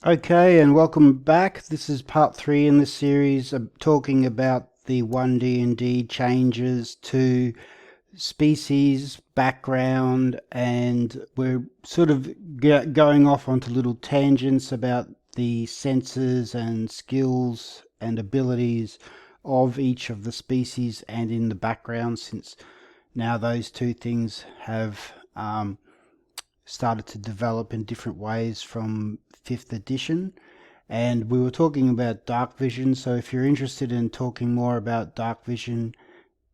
Okay, and welcome back. This is part 3 in this series. I'm talking about the 1D&D changes to species, background, and we're sort of going off onto little tangents about the senses and skills and abilities of each of the species and in the background, since now those two things have started to develop in different ways from 5th edition. And we were talking about dark vision, so if you're interested in talking more about dark vision,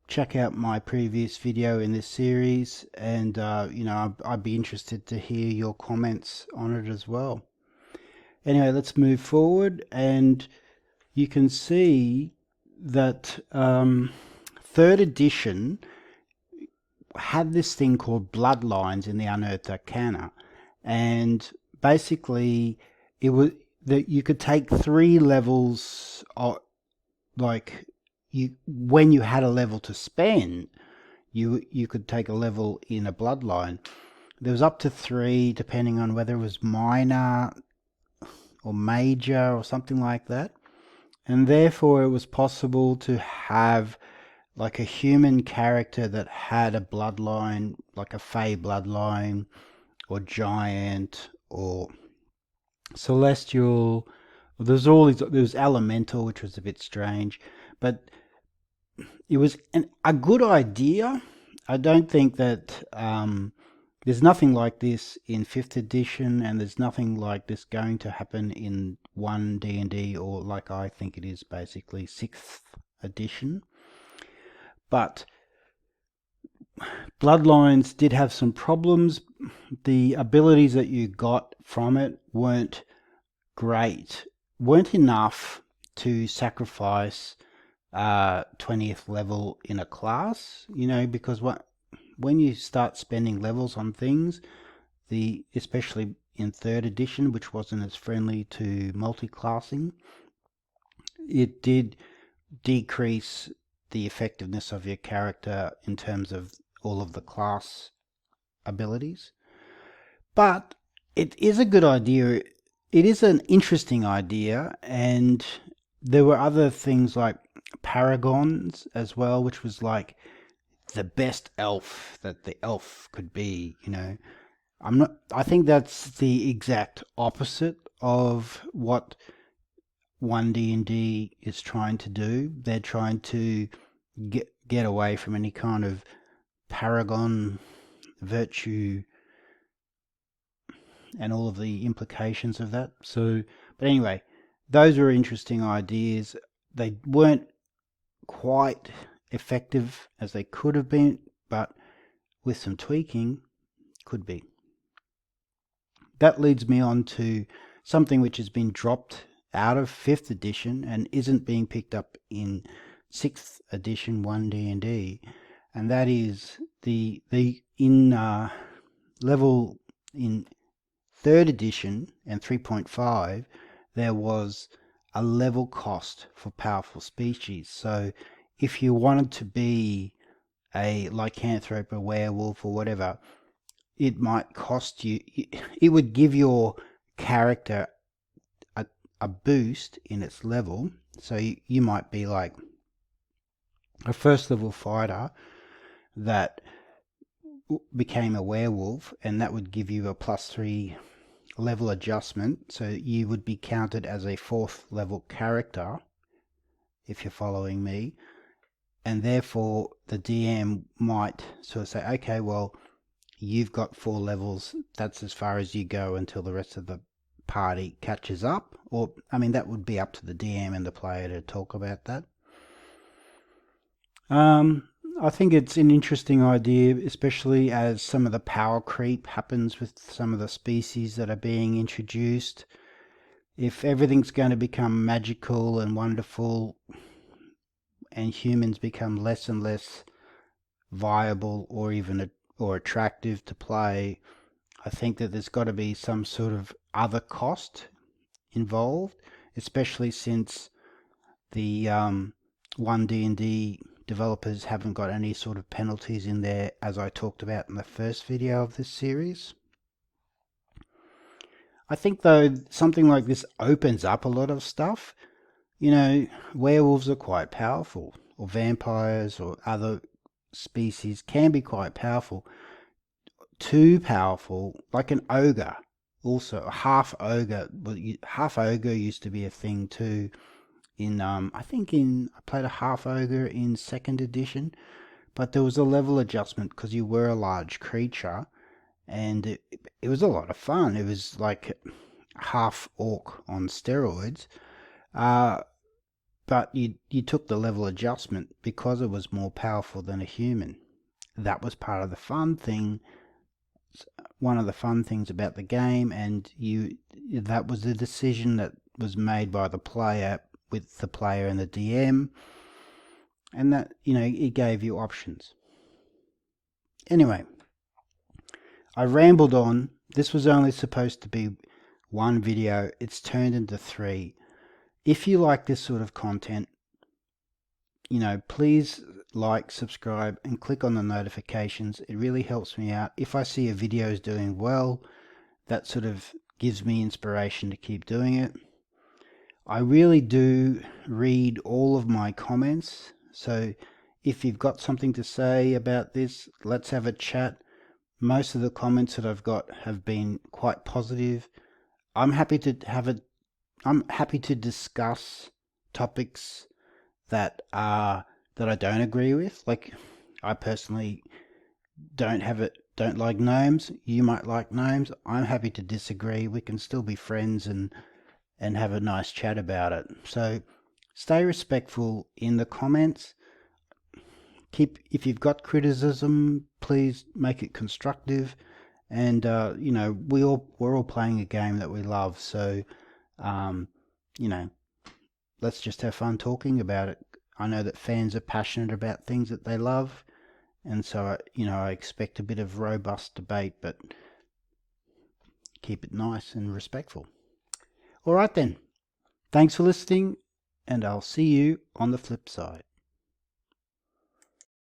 check out my previous video in this series, and I'd be interested to hear your comments on it as well. Anyway, let's move forward, and you can see that 3rd edition had this thing called Bloodlines in the Unearthed Arcana, and basically it was that you could take 3 levels of, like, when you had a level to spend, you could take a level in a bloodline. There was up to 3 depending on whether it was minor or major or something like that, and therefore it was possible to have like a human character that had a bloodline, like a fey bloodline, or giant, or celestial. There's all these. There was elemental, which was a bit strange, but it was a good idea. I don't think that there's nothing like this in 5th edition, and there's nothing like this going to happen in 1D&D, or like I think it is basically 6th edition. But Bloodlines did have some problems. The abilities that you got from it weren't great, weren't enough to sacrifice 20th level in a class, because when you start spending levels on things, especially in 3rd edition, which wasn't as friendly to multi-classing, it did decrease the effectiveness of your character in terms of all of the class abilities. But it is a good idea. It is an interesting idea, and there were other things like paragons as well, which was like the best elf that the elf could be. I think that's the exact opposite of what 1D&D is trying to do. They're trying to get away from any kind of paragon virtue and all of the implications of that. But anyway, those were interesting ideas. They weren't quite effective as they could have been, but with some tweaking, could be. That leads me on to something which has been dropped out of 5th edition and isn't being picked up in 6th edition 1D&D, and that is the in level in 3rd edition and 3.5 there was a level cost for powerful species. So if you wanted to be a lycanthrope, a werewolf, or whatever, it might cost you, it would give your character a boost in its level. So you might be like a 1st level fighter that became a werewolf, and that would give you a +3 level adjustment, so you would be counted as a 4th level character, if you're following me, and therefore the DM might sort of say, okay, well, you've got 4 levels, that's as far as you go until the rest of the party catches up. Or, I mean, that would be up to the DM and the player to talk about that. I think it's an interesting idea, especially as some of the power creep happens with some of the species that are being introduced. If everything's going to become magical and wonderful, and humans become less and less viable or even or attractive to play, I think that there's got to be some sort of other cost involved, especially since the 1D&D developers haven't got any sort of penalties in there, as I talked about in the first video of this series. I think though something like this opens up a lot of stuff. You know, werewolves are quite powerful, or vampires or other species can be quite powerful. Too powerful, like an ogre. Also, a half ogre. Well, half ogre used to be a thing too. In I think I played a half ogre in second edition, but there was a level adjustment because you were a large creature, and it was a lot of fun. It was like half orc on steroids. Uh, but you took the level adjustment because it was more powerful than a human. That was part of the fun thing, one of the fun things about the game, and that was the decision that was made by the player, with the player and the DM, and that, you know, it gave you options. Anyway, I rambled on. This was only supposed to be one video. It's turned into 3. If you like this sort of content, you know, please like, subscribe, and click on the notifications. It really helps me out. If I see a video is doing well, that sort of gives me inspiration to keep doing it. I really do read all of my comments, so if you've got something to say about this, let's have a chat. Most of the comments that I've got have been quite positive. I'm happy to discuss topics that I don't agree with. Like, I personally don't like gnomes. You might like gnomes. I'm happy to disagree. We can still be friends and have a nice chat about it. So stay respectful in the comments. If you've got criticism, please make it constructive. And you know, we're all playing a game that we love, so you know, let's just have fun talking about it. I know that fans are passionate about things that they love, and so you know, I expect a bit of robust debate, but keep it nice and respectful. All right then. Thanks for listening, and I'll see you on the flip side.